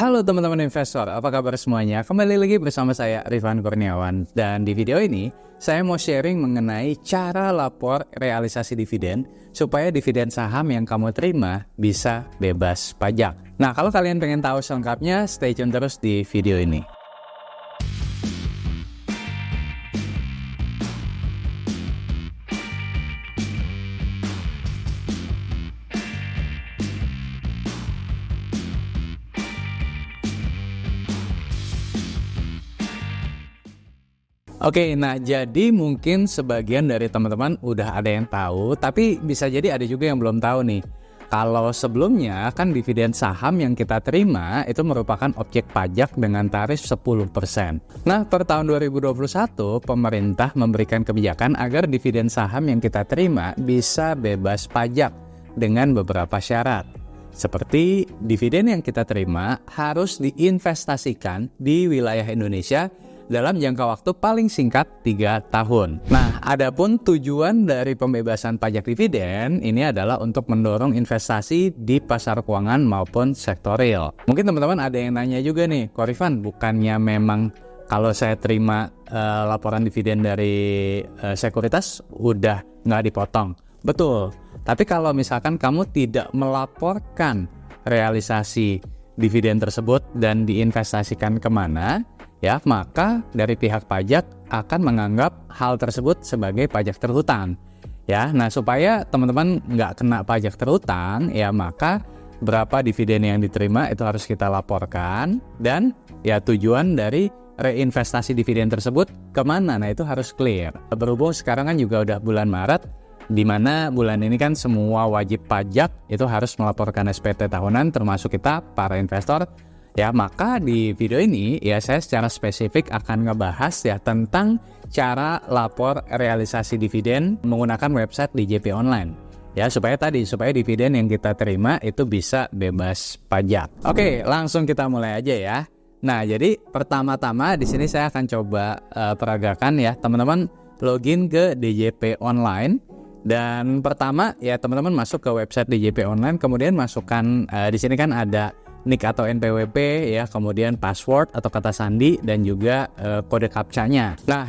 Halo teman-teman investor, apa kabar semuanya? Kembali lagi bersama saya Rifan Kurniawan. Dan di video ini, saya mau sharing mengenai cara lapor realisasi dividen supaya dividen saham yang kamu terima bisa bebas pajak. Nah, kalau kalian pengen tahu selengkapnya, stay tune terus di video ini. Oke, nah jadi mungkin sebagian dari teman-teman udah ada yang tahu, tapi bisa jadi ada juga yang belum tahu nih. Kalau sebelumnya kan dividen saham yang kita terima itu merupakan objek pajak dengan tarif 10%. Nah, per tahun 2021 pemerintah memberikan kebijakan agar dividen saham yang kita terima bisa bebas pajak dengan beberapa syarat. Seperti dividen yang kita terima harus diinvestasikan di wilayah Indonesia dalam jangka waktu paling singkat 3 tahun. Nah, adapun tujuan dari pembebasan pajak dividen ini adalah untuk mendorong investasi di pasar keuangan maupun sektor real. Mungkin teman-teman ada yang nanya juga nih, Korifan, bukannya memang kalau saya terima laporan dividen dari sekuritas udah nggak dipotong? Betul, tapi kalau misalkan kamu tidak melaporkan realisasi dividen tersebut dan diinvestasikan kemana, ya, maka dari pihak pajak akan menganggap hal tersebut sebagai pajak terhutang. Ya, nah supaya teman-teman nggak kena pajak terhutang, ya maka berapa dividen yang diterima itu harus kita laporkan, dan ya tujuan dari reinvestasi dividen tersebut kemana, nah itu harus clear. Berhubung sekarang kan juga udah bulan Maret, di mana bulan ini kan semua wajib pajak itu harus melaporkan SPT tahunan, termasuk kita para investor. Ya, maka di video ini ya saya secara spesifik akan ngebahas ya tentang cara lapor realisasi dividen menggunakan website DJP Online. Ya, supaya dividen yang kita terima itu bisa bebas pajak. Oke, langsung kita mulai aja ya. Nah, jadi pertama-tama di sini saya akan coba peragakan ya, teman-teman login ke DJP Online. Dan pertama ya teman-teman masuk ke website DJP Online, kemudian masukkan di sini kan ada NIK atau NPWP ya, kemudian password atau kata sandi, dan juga kode captcha-nya. Nah,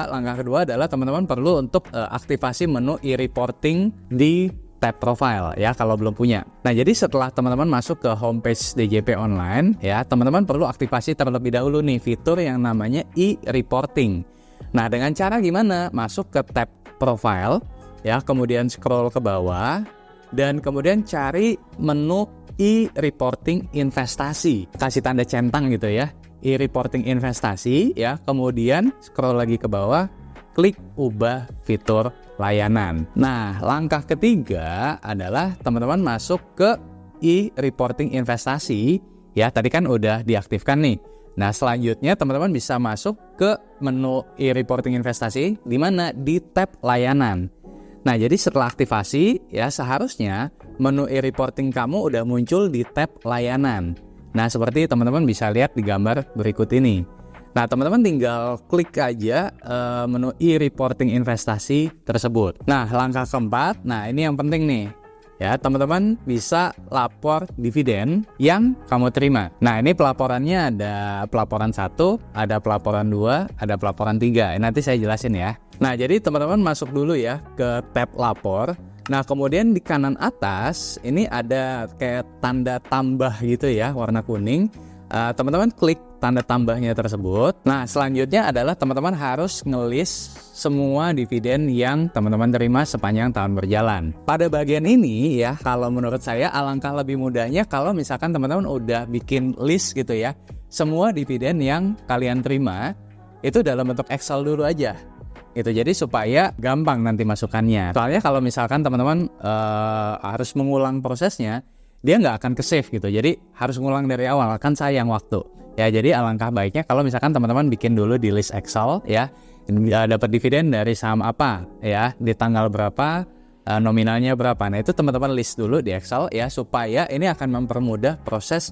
langkah kedua adalah teman-teman perlu untuk aktivasi menu e-reporting di tab profile ya kalau belum punya. Nah, jadi setelah teman-teman masuk ke homepage DJP Online ya, teman-teman perlu aktivasi terlebih dahulu nih fitur yang namanya e-reporting. Nah, dengan cara gimana? Masuk ke tab profile ya, kemudian scroll ke bawah dan kemudian cari menu e-reporting investasi, kasih tanda centang gitu ya, e-reporting investasi ya, kemudian scroll lagi ke bawah, klik ubah fitur layanan. Nah, langkah ketiga adalah teman-teman masuk ke e-reporting investasi ya, tadi kan udah diaktifkan nih. Nah, selanjutnya teman-teman bisa masuk ke menu e-reporting investasi di mana di tab layanan. Nah, jadi setelah aktivasi ya seharusnya menu e-reporting kamu udah muncul di tab layanan. Nah, seperti teman-teman bisa lihat di gambar berikut ini. Nah, teman-teman tinggal klik aja menu e-reporting investasi tersebut. Nah, langkah keempat, nah ini yang penting nih. Ya, teman-teman bisa lapor dividen yang kamu terima. Nah, ini pelaporannya ada pelaporan 1, ada pelaporan 2, ada pelaporan 3. Nanti saya jelasin ya. Nah, jadi teman-teman masuk dulu ya ke tab lapor. Nah, kemudian di kanan atas ini ada kayak tanda tambah gitu ya, warna kuning. Teman-teman klik tanda tambahnya tersebut. Nah, selanjutnya adalah teman-teman harus ngelis semua dividen yang teman-teman terima sepanjang tahun berjalan. Pada bagian ini ya, kalau menurut saya alangkah lebih mudahnya kalau misalkan teman-teman udah bikin list gitu ya, semua dividen yang kalian terima itu dalam bentuk Excel dulu aja. Itu jadi supaya gampang nanti masukannya. Soalnya kalau misalkan teman-teman harus mengulang prosesnya, dia nggak akan ke-save gitu. Jadi harus ngulang dari awal, kan sayang waktu. Ya, jadi alangkah baiknya kalau misalkan teman-teman bikin dulu di list Excel ya, dapat dividen dari saham apa ya, di tanggal berapa, nominalnya berapa. Nah, itu teman-teman list dulu di Excel ya, supaya ini akan mempermudah proses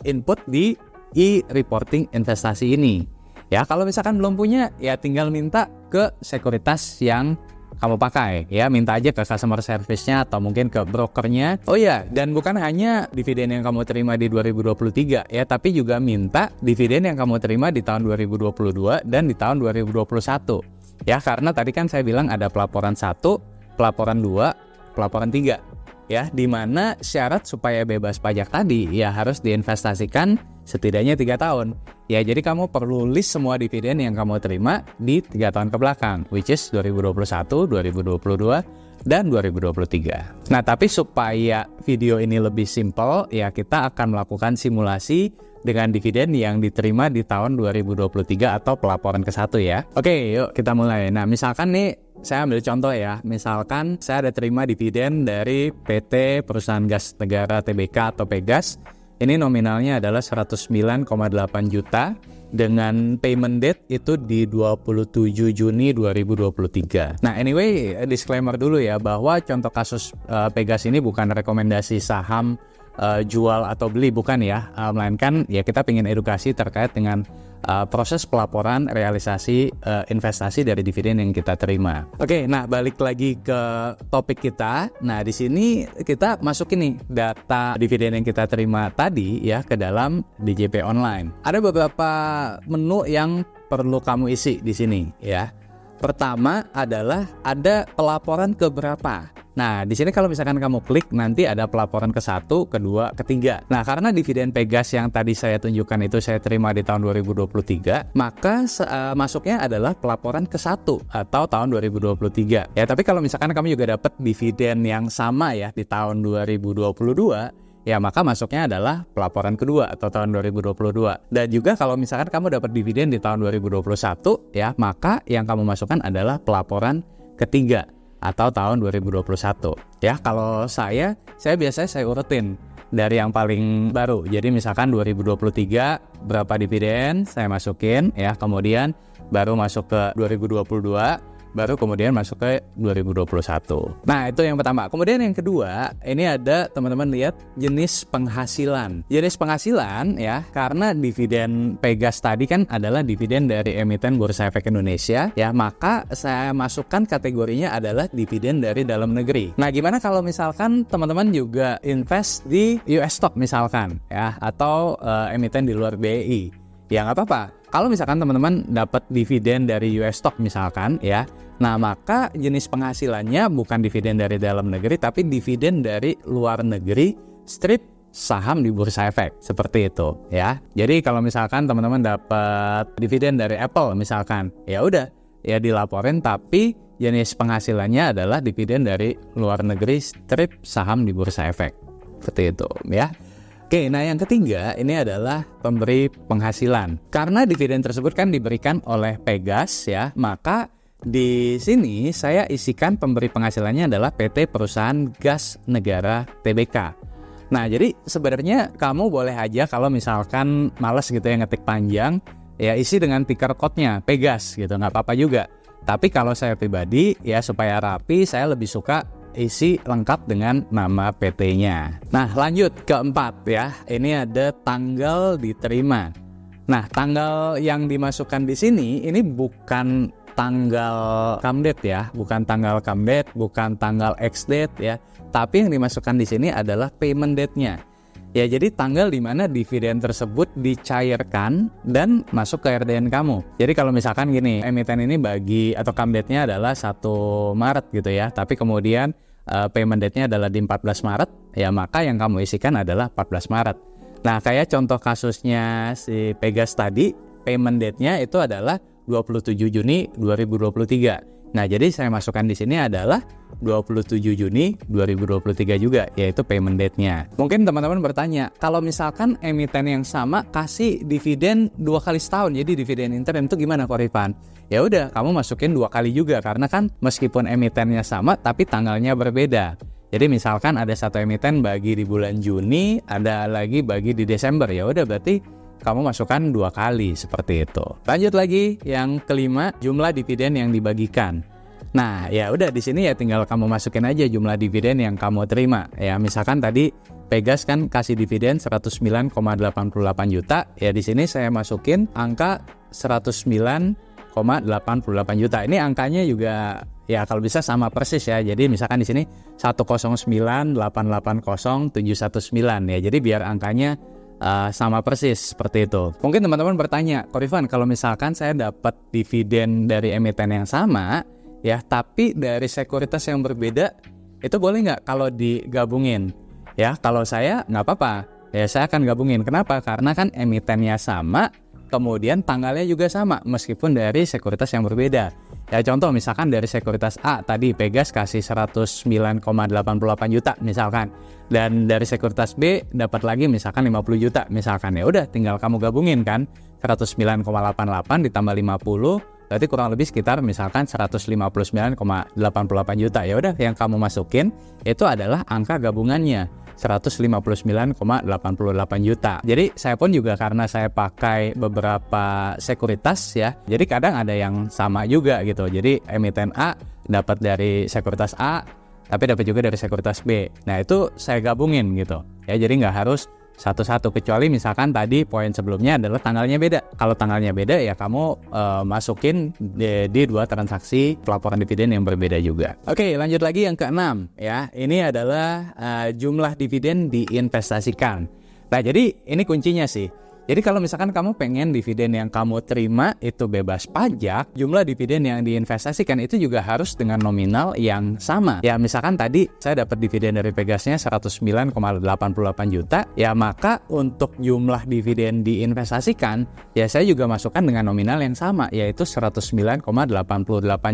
input di e-reporting investasi ini. Ya, kalau misalkan belum punya, ya tinggal minta ke sekuritas yang kamu pakai ya, minta aja ke customer service-nya atau mungkin ke brokernya. Oh ya, dan bukan hanya dividen yang kamu terima di 2023 ya, tapi juga minta dividen yang kamu terima di tahun 2022 dan di tahun 2021 ya, karena tadi kan saya bilang ada pelaporan 1, pelaporan 2, pelaporan 3 ya, dimana syarat supaya bebas pajak tadi ya harus diinvestasikan setidaknya 3 tahun. Ya, jadi kamu perlu list semua dividen yang kamu terima di 3 tahun ke belakang, which is 2021, 2022, dan 2023. Nah, tapi supaya video ini lebih simple, ya kita akan melakukan simulasi dengan dividen yang diterima di tahun 2023 atau pelaporan ke-1 ya. Oke, yuk kita mulai. Nah, misalkan nih, saya ambil contoh ya. Misalkan saya ada terima dividen dari PT Perusahaan Gas Negara Tbk atau Pegas. Ini nominalnya adalah 109,8 juta dengan payment date itu di 27 Juni 2023. Nah, anyway, disclaimer dulu ya bahwa contoh kasus Pegas ini bukan rekomendasi saham jual atau beli, bukan ya, melainkan ya kita ingin edukasi terkait dengan proses pelaporan realisasi investasi dari dividen yang kita terima. Oke, nah balik lagi ke topik kita. Nah, di sini kita masukin nih data dividen yang kita terima tadi ya ke dalam DJP online. Ada beberapa menu yang perlu kamu isi di sini ya. Pertama adalah ada pelaporan ke berapa. Nah, di sini kalau misalkan kamu klik nanti ada pelaporan ke-1, kedua, ketiga. Nah, karena dividen Pegas yang tadi saya tunjukkan itu saya terima di tahun 2023, maka masuknya adalah pelaporan ke-1 atau tahun 2023. Ya, tapi kalau misalkan kamu juga dapat dividen yang sama ya di tahun 2022, ya maka masuknya adalah pelaporan kedua atau tahun 2022. Dan juga kalau misalkan kamu dapat dividen di tahun 2021 ya, maka yang kamu masukkan adalah pelaporan ketiga atau tahun 2021. Ya, kalau saya biasanya urutin dari yang paling baru. Jadi misalkan 2023 berapa dividen saya masukin ya, kemudian baru masuk ke 2022, baru kemudian masuk ke 2021. Nah, itu yang pertama. Kemudian yang kedua, ini ada teman-teman lihat jenis penghasilan. Jenis penghasilan ya, karena dividen Pegas tadi kan adalah dividen dari emiten Bursa Efek Indonesia ya, maka saya masukkan kategorinya adalah dividen dari dalam negeri. Nah, gimana kalau misalkan teman-teman juga invest di US stock misalkan ya, atau emiten di luar BI? Ya nggak apa-apa. Kalau misalkan teman-teman dapat dividen dari US stock misalkan ya, nah maka jenis penghasilannya bukan dividen dari dalam negeri tapi dividen dari luar negeri strip saham di Bursa Efek, seperti itu ya. Jadi kalau misalkan teman-teman dapat dividen dari Apple misalkan, ya udah ya dilaporin, tapi jenis penghasilannya adalah dividen dari luar negeri strip saham di Bursa Efek, seperti itu ya. Oke, nah yang ketiga ini adalah pemberi penghasilan. Karena dividen tersebut kan diberikan oleh Pegas ya, maka di sini saya isikan pemberi penghasilannya adalah PT Perusahaan Gas Negara Tbk. Nah, jadi sebenarnya kamu boleh aja kalau misalkan males gitu ya ngetik panjang, ya isi dengan ticker code-nya Pegas gitu, nggak apa-apa juga. Tapi kalau saya pribadi ya supaya rapi, saya lebih suka isi lengkap dengan nama PT-nya. Nah, lanjut keempat ya. Ini ada tanggal diterima. Nah, tanggal yang dimasukkan di sini ini bukan tanggal come date ya, bukan tanggal come date, bukan tanggal ex date ya. Tapi yang dimasukkan di sini adalah payment date-nya. Ya, jadi tanggal di mana dividen tersebut dicairkan dan masuk ke RDN kamu. Jadi kalau misalkan gini, emiten ini bagi atau come date-nya adalah 1 Maret gitu ya, tapi kemudian payment date-nya adalah di 14 Maret, ya maka yang kamu isikan adalah 14 Maret. Nah, kayak contoh kasusnya si Pegas tadi, payment date-nya itu adalah 27 Juni 2023. Nah, jadi saya masukkan di sini adalah 27 Juni 2023 juga, yaitu payment date-nya. Mungkin teman-teman bertanya, kalau misalkan emiten yang sama kasih dividen 2 kali setahun, jadi dividen interim itu gimana Ko Rifan? Ya udah, kamu masukin 2 kali juga, karena kan meskipun emitennya sama, tapi tanggalnya berbeda. Jadi misalkan ada satu emiten bagi di bulan Juni, ada lagi bagi di Desember, ya udah berarti kamu masukkan 2 kali seperti itu. Lanjut lagi yang kelima, jumlah dividen yang dibagikan. Nah, ya udah di sini ya tinggal kamu masukin aja jumlah dividen yang kamu terima. Ya, misalkan tadi Pegas kan kasih dividen 109,88 juta. Ya di sini saya masukin angka 109,88 juta. Ini angkanya juga ya kalau bisa sama persis ya. Jadi misalkan di sini 109880719 ya. Jadi biar angkanya sama persis seperti itu. Mungkin teman-teman bertanya, Ko Rifan, kalau misalkan saya dapat dividen dari emiten yang sama ya, tapi dari sekuritas yang berbeda, itu boleh nggak kalau digabungin? Ya, kalau saya nggak apa-apa. Ya, saya akan gabungin. Kenapa? Karena kan emitennya sama, kemudian tanggalnya juga sama, meskipun dari sekuritas yang berbeda. Ya, contoh misalkan dari sekuritas A tadi Pegas kasih 109,88 juta misalkan. Dan dari sekuritas B dapat lagi misalkan 50 juta misalkan. Ya udah, tinggal kamu gabungin kan. 109,88 ditambah 50, berarti kurang lebih sekitar misalkan 159,88 juta. Ya udah, yang kamu masukin itu adalah angka gabungannya, 159,88 juta. Jadi saya pun juga karena saya pakai beberapa sekuritas ya, jadi kadang ada yang sama juga gitu. Jadi emiten A dapat dari sekuritas A, tapi dapat juga dari sekuritas B. Nah itu saya gabungin gitu ya, jadi nggak harus satu-satu, kecuali misalkan tadi poin sebelumnya adalah tanggalnya beda. Kalau tanggalnya beda ya kamu masukin di dua transaksi pelaporan dividen yang berbeda juga. Oke, lanjut lagi yang keenam ya. Ini adalah jumlah dividen diinvestasikan. Nah, jadi ini kuncinya sih. Jadi kalau misalkan kamu pengen dividen yang kamu terima itu bebas pajak, jumlah dividen yang diinvestasikan itu juga harus dengan nominal yang sama. Ya misalkan tadi saya dapat dividen dari Pegasnya 109,88 juta, ya maka untuk jumlah dividen diinvestasikan, ya saya juga masukkan dengan nominal yang sama, yaitu 109,88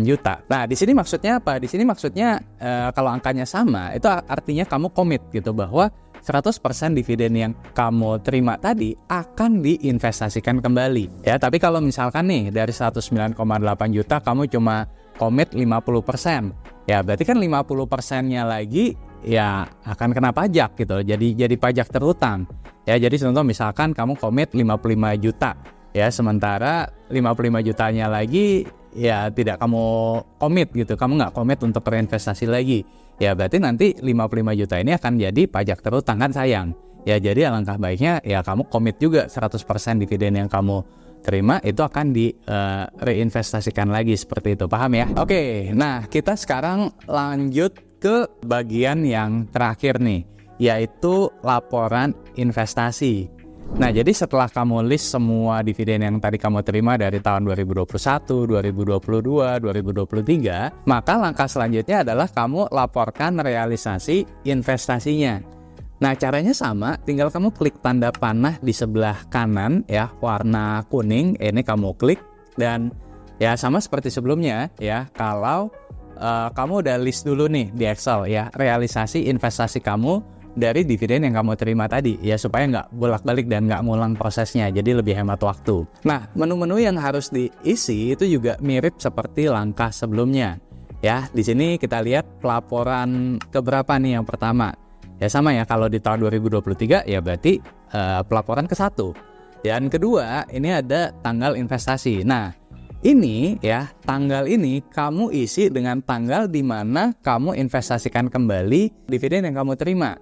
juta. Nah di sini maksudnya apa? Di sini maksudnya kalau angkanya sama, itu artinya kamu komit gitu bahwa 100% dividen yang kamu terima tadi akan diinvestasikan kembali. Ya, tapi kalau misalkan nih dari 109,8 juta kamu cuma komit 50%. Ya, berarti kan 50%-nya lagi ya akan kena pajak gitu. Jadi pajak terutang. Ya, jadi contoh misalkan kamu komit 55 juta. Ya, sementara 55 jutanya lagi ya tidak kamu komit gitu. Kamu nggak komit untuk reinvestasi lagi. Ya berarti nanti 55 juta ini akan jadi pajak terutang, kan sayang. Ya jadi alangkah baiknya ya kamu komit juga 100% dividen yang kamu terima itu akan reinvestasikan lagi seperti itu. Paham ya? Oke, nah kita sekarang lanjut ke bagian yang terakhir nih, yaitu laporan investasi. Nah, jadi setelah kamu list semua dividen yang tadi kamu terima dari tahun 2021, 2022, 2023, maka langkah selanjutnya adalah kamu laporkan realisasi investasinya. Nah, caranya sama, tinggal kamu klik tanda panah di sebelah kanan ya, warna kuning, ini kamu klik dan ya sama seperti sebelumnya ya, kalau kamu udah list dulu nih di Excel ya, realisasi investasi kamu dari dividen yang kamu terima tadi ya, supaya nggak bolak-balik dan nggak ngulang prosesnya, jadi lebih hemat waktu. Nah, menu-menu yang harus diisi itu juga mirip seperti langkah sebelumnya ya. Di sini kita lihat pelaporan keberapa nih yang pertama ya, sama ya, kalau di tahun 2023 ya berarti pelaporan ke-1. Dan kedua ini ada tanggal investasi. Nah ini ya, tanggal ini kamu isi dengan tanggal di mana kamu investasikan kembali dividen yang kamu terima.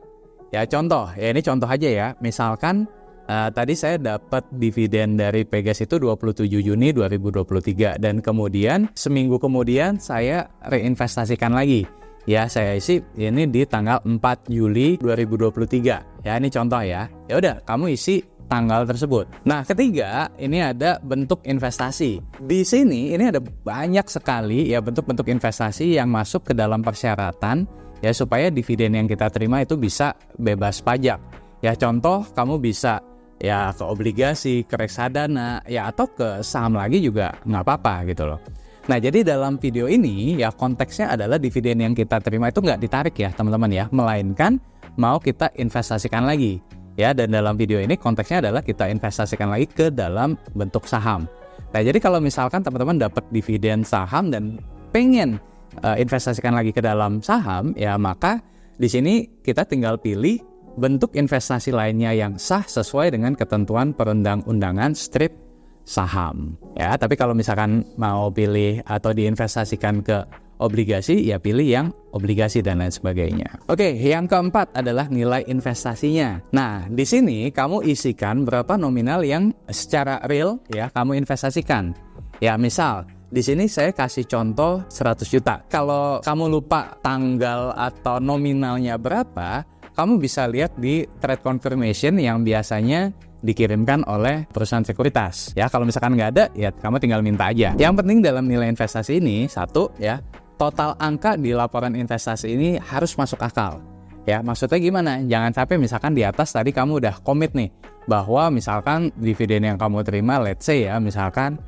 Ya contoh, ya ini contoh aja ya. Misalkan tadi saya dapat dividen dari Pegas itu 27 Juni 2023 dan kemudian seminggu kemudian saya reinvestasikan lagi. Ya saya isi ini di tanggal 4 Juli 2023. Ya ini contoh ya. Ya udah, kamu isi tanggal tersebut. Nah, ketiga, ini ada bentuk investasi. Di sini ini ada banyak sekali ya bentuk-bentuk investasi yang masuk ke dalam persyaratan ya supaya dividen yang kita terima itu bisa bebas pajak. Ya contoh, kamu bisa ya ke obligasi, ke reksadana, ya atau ke saham lagi juga nggak apa-apa gitu loh. Nah, jadi dalam video ini ya konteksnya adalah dividen yang kita terima itu nggak ditarik ya teman-teman ya, melainkan mau kita investasikan lagi. Ya, dan dalam video ini konteksnya adalah kita investasikan lagi ke dalam bentuk saham. Nah, jadi kalau misalkan teman-teman dapat dividen saham dan pengen investasikan lagi ke dalam saham, ya maka di sini kita tinggal pilih bentuk investasi lainnya yang sah sesuai dengan ketentuan perundang-undangan strip saham. Ya, tapi kalau misalkan mau pilih atau diinvestasikan ke obligasi, ya pilih yang obligasi dan lain sebagainya. Oke, yang keempat adalah nilai investasinya. Nah, di sini kamu isikan berapa nominal yang secara real ya kamu investasikan. Ya, misal Di sini saya kasih contoh 100 juta. Kalau kamu lupa tanggal atau nominalnya berapa, kamu bisa lihat di trade confirmation yang biasanya dikirimkan oleh perusahaan sekuritas. Ya, kalau misalkan nggak ada, ya kamu tinggal minta aja. Yang penting dalam nilai investasi ini, satu ya, total angka di laporan investasi ini harus masuk akal. Ya, maksudnya gimana? Jangan sampai misalkan di atas tadi kamu udah komit nih, bahwa misalkan dividen yang kamu terima, let's say ya, misalkan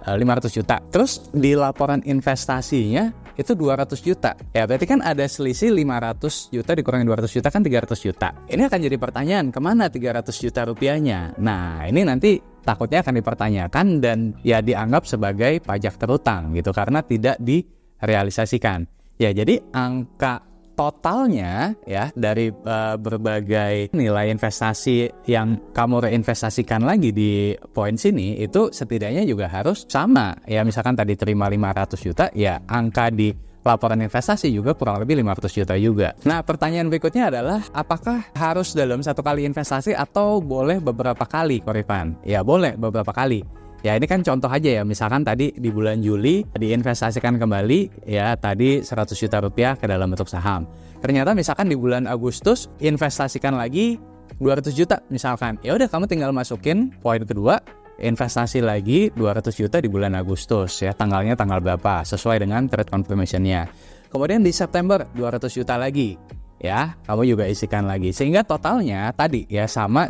500 juta. Terus di laporan investasinya itu 200 juta. Ya berarti kan ada selisih 500 juta dikurangin 200 juta kan 300 juta. Ini akan jadi pertanyaan, kemana 300 juta rupiahnya? Nah ini nanti takutnya akan dipertanyakan dan ya dianggap sebagai pajak terutang gitu karena tidak direalisasikan. Ya jadi angka totalnya ya dari berbagai nilai investasi yang kamu reinvestasikan lagi di poin sini itu setidaknya juga harus sama. Ya misalkan tadi terima 500 juta ya angka di laporan investasi juga kurang lebih 500 juta juga. Nah pertanyaan berikutnya adalah apakah harus dalam satu kali investasi atau boleh beberapa kali, Korifan? Ya boleh beberapa kali. Ya ini kan contoh aja ya, misalkan tadi di bulan Juli diinvestasikan kembali ya tadi 100 juta rupiah ke dalam bentuk saham. Ternyata misalkan di bulan Agustus investasikan lagi 200 juta misalkan. Ya udah kamu tinggal masukin poin kedua, investasi lagi 200 juta di bulan Agustus ya, tanggalnya tanggal berapa sesuai dengan trade confirmation-nya. Kemudian di September 200 juta lagi. Ya, kamu juga isikan lagi sehingga totalnya tadi ya sama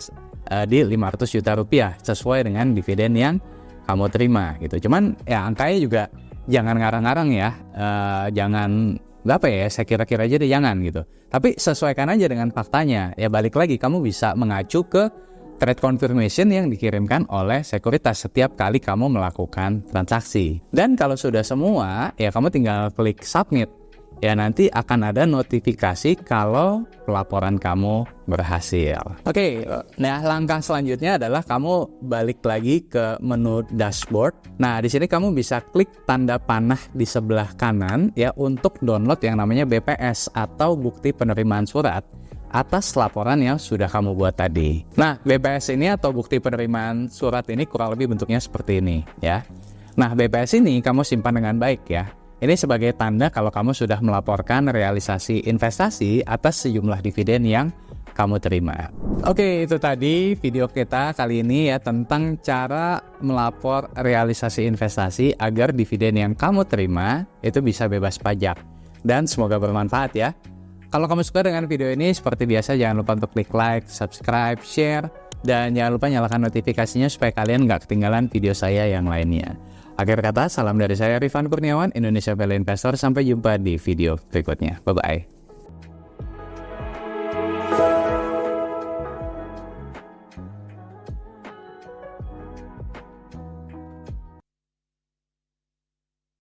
di 500 juta rupiah sesuai dengan dividen yang kamu terima gitu. Cuman ya angkanya juga jangan ngarang-ngarang ya, jangan berapa ya, saya kira-kira aja deh jangan gitu. Tapi sesuaikan aja dengan faktanya. Ya balik lagi kamu bisa mengacu ke trade confirmation yang dikirimkan oleh sekuritas setiap kali kamu melakukan transaksi. Dan kalau sudah semua, ya kamu tinggal klik submit. Ya nanti akan ada notifikasi kalau laporan kamu berhasil. Oke, nah langkah selanjutnya adalah kamu balik lagi ke menu dashboard. Nah di sini kamu bisa klik tanda panah di sebelah kanan ya untuk download yang namanya BPS atau bukti penerimaan surat atas laporan yang sudah kamu buat tadi. Nah BPS ini atau bukti penerimaan surat ini kurang lebih bentuknya seperti ini ya. Nah BPS ini kamu simpan dengan baik ya. Ini sebagai tanda kalau kamu sudah melaporkan realisasi investasi atas sejumlah dividen yang kamu terima. Oke, itu tadi video kita kali ini ya tentang cara melapor realisasi investasi agar dividen yang kamu terima itu bisa bebas pajak. Dan semoga bermanfaat ya. Kalau kamu suka dengan video ini, seperti biasa jangan lupa untuk klik like, subscribe, share, dan jangan lupa nyalakan notifikasinya supaya kalian nggak ketinggalan video saya yang lainnya. Akhir kata, salam dari saya Rifan Kurniawan, Indonesia Value Investor. Sampai jumpa di video berikutnya. Bye-bye.